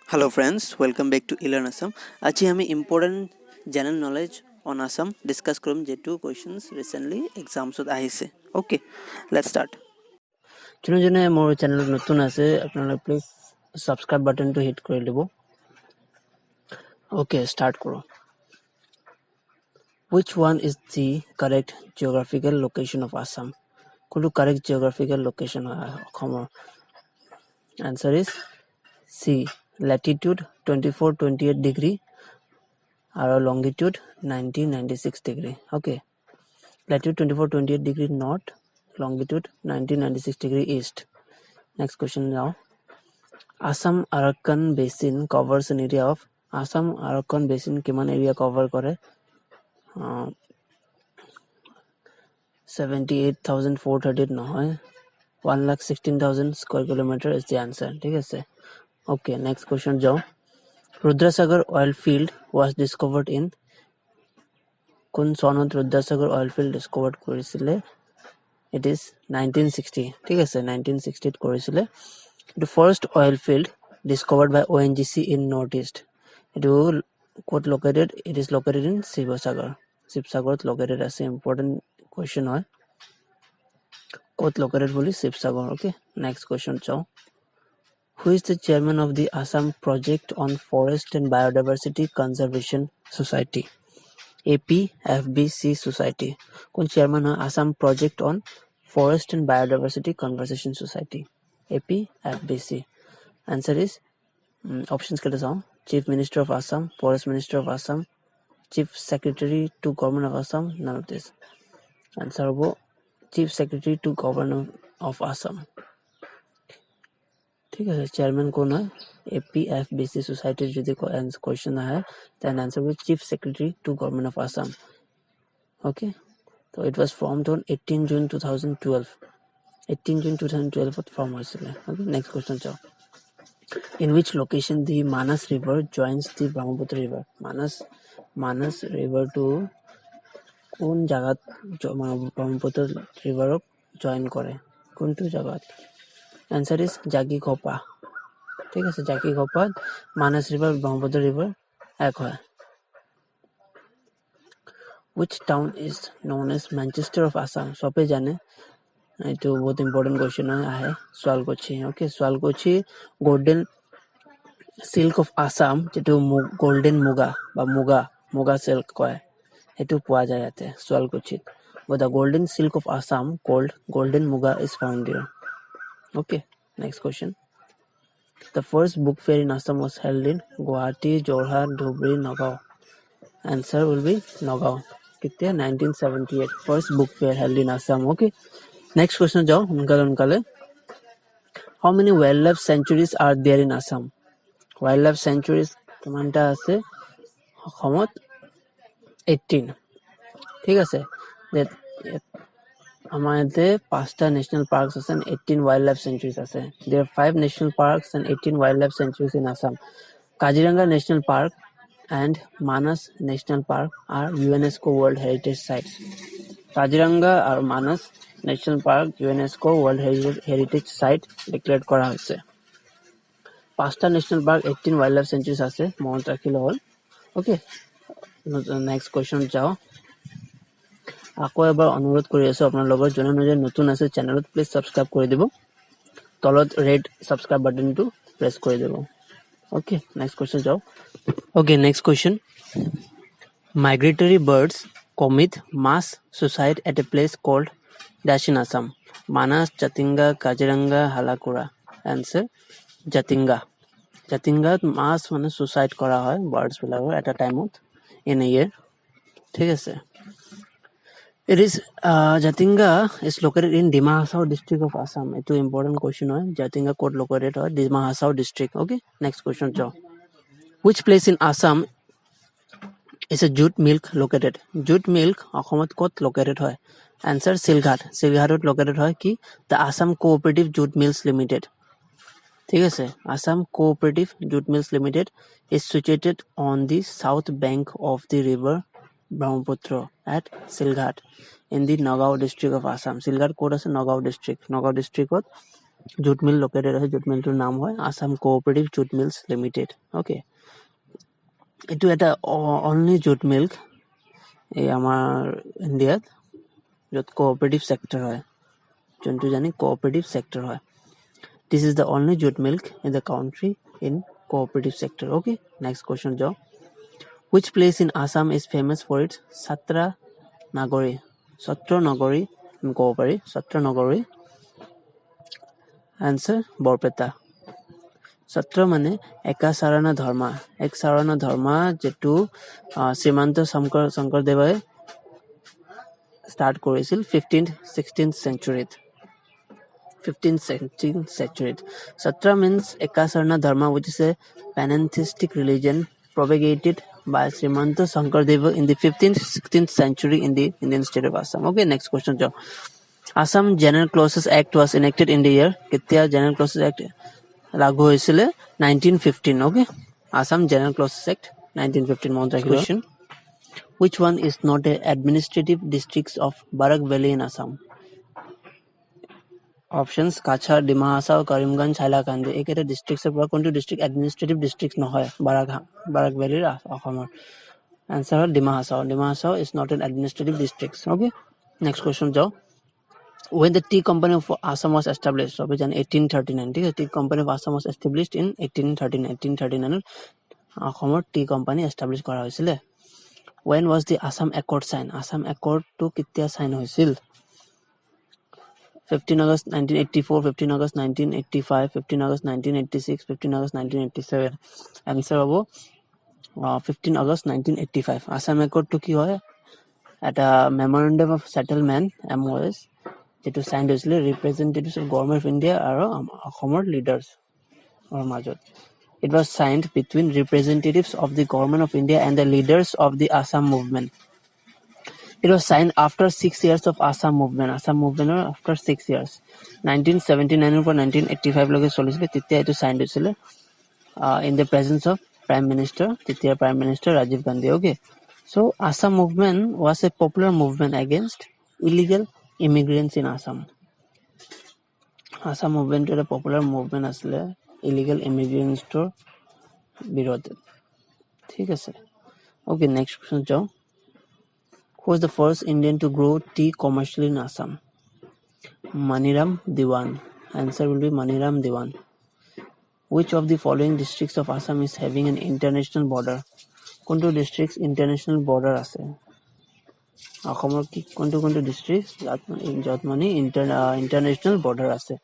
Hello friends, welcome back to Learn Assam. Aji hame important general knowledge on Assam discuss krum je2 questions recently exams ot ahise. Okay, let's start. Jone jone mor channel notun ase apnala please subscribe button to hit kori dibo. Okay, start koro. Which one is the correct geographical location of Assam? Kodu correct geographical location Khomor. Answer is C. Latitude 24-28 degree or longitude 90-96 degree. Okay. Latitude 24-28 degree north, longitude 90-96 degree east. Next question now. Assam Arakan Basin covers an area of Assam Arakan Basin kiman area cover kore 78,438 নহয় 1,16,000 square kilometer is the answer. ঠিক আছে. Okay, next question যাও. Rudrasagar oil field was discovered in কোন চনত Rudrasagar oil field discovered কৰিছিলে? It is 1960. ঠিক আছে 1960 কৰিছিলে. The first oil field discovered by ONGC in northeast. It located? It is located in Sivsagar. Sivsagar located as an important question হয়. Kot located বুলি Sivsagar. Okay. Next question যাও. Who is the chairman of the Assam Project on Forest and Biodiversity Conservation Society? APFBC Society. কোন chairman হয় Assam Project on Forest and Biodiversity Conservation Society? APFBC. Answer is options কেটা চাও. Chief Minister of Assam, Forest Minister of Assam, Chief Secretary to Government of Assam. None of this. Answer হব Chief Secretary to Government of Assam. ঠিক আছে chairman কোন হয় APFBC সোসাইটির যদি question আহে then answer will Chief Secretary to Government of Assam. Okay, so it was formed on 18 June 2012. 18 June 2012 to form হৈছিলে. Okay, next question চাও. In which location the Manas River joins the Brahmaputra River? Manas River to কোন জায়গাত Brahmaputra ৰিভাৰক join কৰে কোনটো জায়গাত? Answer is Jagikhopa. ঠিক আছে Jagikhopa Manas River Brahmaputra River এক হয়. Which town is known as Manchester of Assam? সবে জানে এইটো বহুত ইম্পর্টেন্ট কোয়েশ্চন আহে. Swalkochi. Okay, Swalkochi golden silk of Assam যেটো golden মুগা বা মুগা silk কয় এটো পোৱা যায় ইয়াতে Swalkochi. But the golden silk of Assam called golden muga is found here. Okay, next question. The first book fair in Assam was held in Guwahati, Jorhat, Dhubri, Nagaon. Answer will be Nagaon. 1978. First book fair held in Assam. Okay. Next question jao. Unkale. How many wildlife sanctuaries are there in Assam? Wildlife sanctuaries কিমানটা আছে অসমত 18. ঠিক আছে আমাৰ ইয়াতে 5টা national parks আছে and 18 wildlife sanctuaries আছে. There are 5 national parks and 18 wildlife sanctuaries in Assam. Kaziranga National Park and Manas National Park are UNESCO World Heritage Sites. Kaziranga or Manas National Park UNESCO World Heritage Site declared করা হয়েছে. 5টা national park 18 wildlife sanctuaries আছে মনত ৰাখিলে হ'ল. Okay, next question যাও. আকৌ এবাৰ অনুৰোধ কৰি আছো আপোনাৰ লগত জনে নতুন আছে চেনেলত প্লিজ সাবস্ক্ৰাইব কৰি দিব. তলত ৰেড সাবস্ক্ৰাইব বাটনটো প্ৰেছ কৰি দিব. Okay, next question যাও. Okay, next question. Migratory birds commit mass suicide at a place called dash in Assam. Manas, Jatinga, Kaziranga, Halakura. Answer Jatinga. Jatinga mass মানে suicide করা হয় birds বিলাকৰ at a time in a year. ঠিক আছে. It is Jatinga is located in Dima Hasao district of Assam. It's an important question. Jatinga code located in Dima Hasao district. Okay, next question. Which place in Assam is a jute milk located? Jute milk অসমত কত located হয়? Answer Silghat. Silghat located হয় কি? The Assam Cooperative Jute Mills Limited. ঠিক আছে Assam Cooperative Jute Mills Limited is situated on the south bank of the river Brahmaputra at Silghat in the Nagaon district of Assam. Silgar ক'ত আছে? Nagaon district. Nagaon districtত jute mill located আছে. jute mill টোৰ নাম হয় Assam Cooperative Jute Mills Limited. Okay. এইটো এটা only jute mill এই আমাৰ ইণ্ডিয়াত য'ত cooperative sector হয়, যোনটো জানি cooperative sector হয়. This is the only jute mill in the country in cooperative sector. Okay, next question যাও. Which place in Assam is famous for its Satra Nagari? Satra Nagari ক'ব পাৰি. Satra Nagari. Answer Borpeta. Satra মানে একা সাৰানা ধৰ্মা. এক সাৰানা ধৰ্মা যেটো শ্ৰীমন্ত শংকৰদেৱে start কৰিছিল 16th century. 16th century. Satra means Ekasarna Dharma, which is a panentheistic religion propagated by Srimanta Sankardeva in the 16th century in the Indian state of Assam. Okay, next question. Assam General Clauses Act was enacted in the year. Kitya General Clauses Act lagu hoisile 1915. Okay, Assam General Clauses Act 1915. Next question. Which one is not a administrative district of Barak Valley in Assam? Options Kachar, Dima Hasao, Karimganj, Hailakandi. এইকেইটা ডিস্ট্ৰিক্টৰ পৰা কোনটো district administrative district নহয় Barack ভেলীৰ অসমৰ? Answer হ'ল Dima Hasao. Dima Hasao is not an administrative district. Okay, next question যাও. When the tea company of Assam was established, সবে জানে 1839. ঠিক আছে, tea company of Assam was established in 1839. 1839 অসমৰ tea company establish কৰা হৈছিল. When was the Assam Accord signed? Assam Accord to কেতিয়া sign হৈছিল? 15 August 1984, 15 August 1985, 15 August 1986, 15 August 1987. Answer হ'ব 15 August 1985. Assam Accord to কি হয়? এটা Memorandum of Settlement MOS যেটো সাইন হৈছিল representatives of Government of India আৰু অসমৰ leaders মাজত. It was signed between representatives of the Government of India and the leaders of the Assam movement. It was signed after 6 years of Assam movement. Assam movement after 6 years. 1979 পৰা 1985 লৈকে চলিছিল. তেতিয়া এটো signed হৈছিল in the presence of Prime Minister, তেতিয়া Prime Minister Rajiv Gandhi. Okay. So Assam movement was a popular movement against illegal immigrants in Assam. Assam movement was a popular movement asile illegal immigrants tor বিৰোধে. ঠিক আছে. Okay, next question যাও. Who was the first Indian to grow tea commercially in Assam? Maniram Diwan. Answer will be Maniram Diwan. Which of the following districts of Assam is having an international border? কোনটো districts international border আছে? অসমৰ কি কোনটো districts যত মানে international border আছে?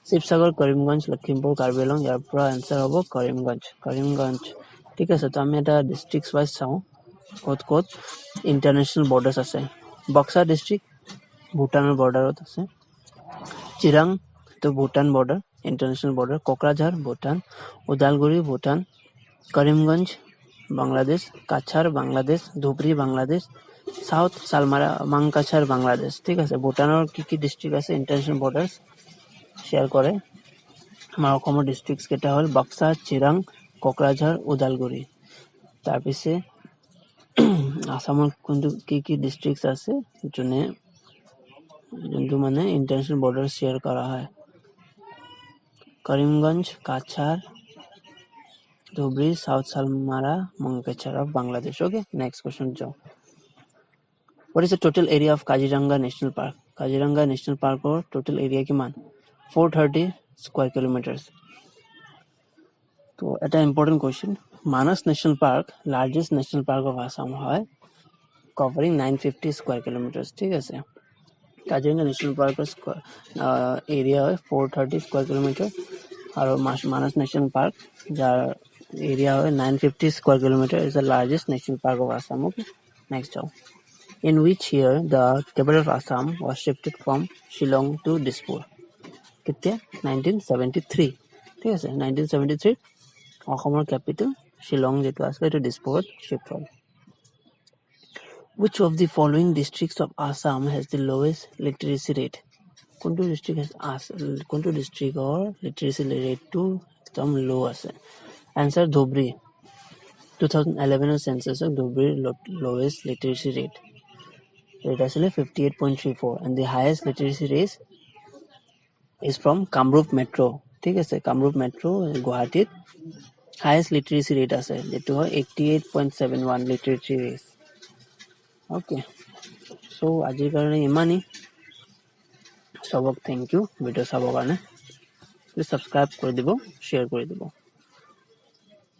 শিৱসাগৰ, কৰিমগঞ্জ, লখিমপুৰ, কাৰ্বি আংলং. ইয়াৰ পৰা answer হ'ব কৰিমগঞ্জ. ঠিক আছে, তো আমি এটা districts wise চাওঁ ক'ত international borders আছে. বক্সা district ভুটানৰ বৰ্ডাৰত আছে. চিৰাং তো Bhutan border international border. Kokrajhar Bhutan, Udalguri Bhutan, Karimganj Bangladesh, Cachar Bangladesh, Dhubri Bangladesh, south Salmara Mankachar Bangladesh. ঠিক আছে, ভুটানৰ কি ডিস্ট্ৰিক্ট আছে ইন্টাৰনেশ্যনেল বৰ্ডাৰ্স শেয়াৰ কৰে? আমাৰ অসমৰ ডিস্ট্ৰিক্টস কেইটা হ'ল বক্সা, চিৰাং, কোকৰাঝাৰ, ওদালগুৰি. তাৰপিছে আসামৰ কোনটো কি ডিস্ট্ৰিক্টস আছে যোনটো মানে ইন্টাৰনেশ্যনেল বৰ্ডাৰ শেয়াৰ কৰা হয়? Karimganj, Cachar, Dhubri, south Salmara, Mankachar of Bangladesh. Okay, next question যাও. What is the total area of Kaziranga National Park? Kaziranga National Park or total area কিমান? 430 square kilometers. তো এটা important question. Manas National Park, largest national park of Assam হয়, covering 950 square kilometers. ঠিক আছে, Kaziranga National Park area হয় 430 square kilometer আৰু Manas National Park যাৰ area হয় 950 square kilometer is the largest national park of Assam. Okay, next যাও. In which year the capital of Assam was shifted from Shillong to Dispur? কেতিয়া? 1973. ঠিক আছে, 1973 অসমৰ capital Shillong যেটো আছে এটো Dispur shift হ'ল. Which of the following districts of Assam has the lowest literacy rate? কোনটো districtৰ literacy rate টো একদম low আছে? Answer Dhubri. 2011 census of Dhubri lowest literacy rate. rate আছিলে 58.34 and the highest literacy rate is from Kamrup Metro. ঠিক আছে, Kamrup Metro গুৱাহাটীত highest literacy rate আছে, যেটো হয় 88.71 literacy rate. Okay, so আজিৰ কাৰণে ইমানেই. সবক থেংক ইউ ভিডিও চাবৰ কাৰণে. প্লিজ সাবস্ক্ৰাইব কৰি দিব, শ্বেয়াৰ কৰি দিব.